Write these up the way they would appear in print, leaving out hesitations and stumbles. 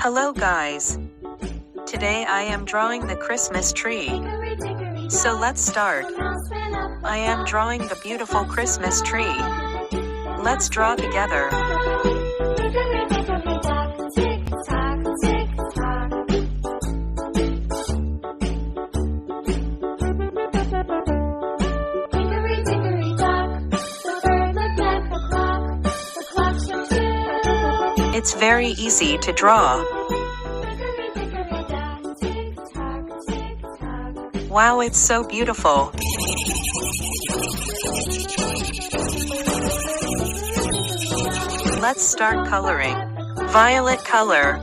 Hello guys. Today I am drawing the Christmas tree. So let's start. I am drawing the beautiful Christmas tree. Let's draw together. It's very easy to draw. Wow, it's so beautiful. Let's start coloring. Violet color.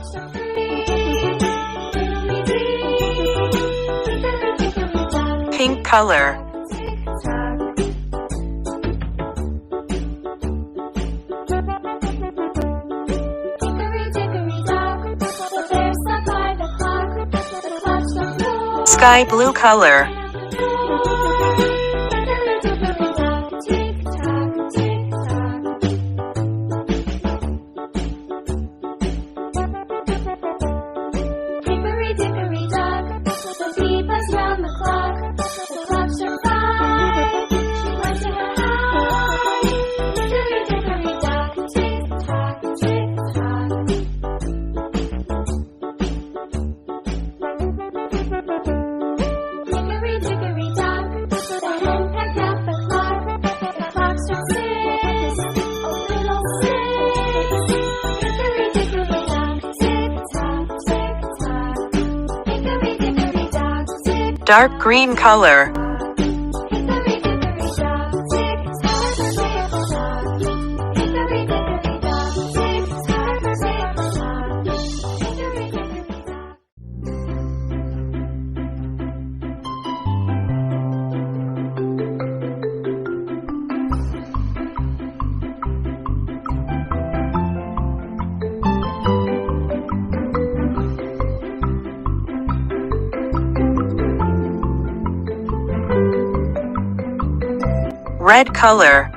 Pink color. Sky blue color. Dark green color. Red color.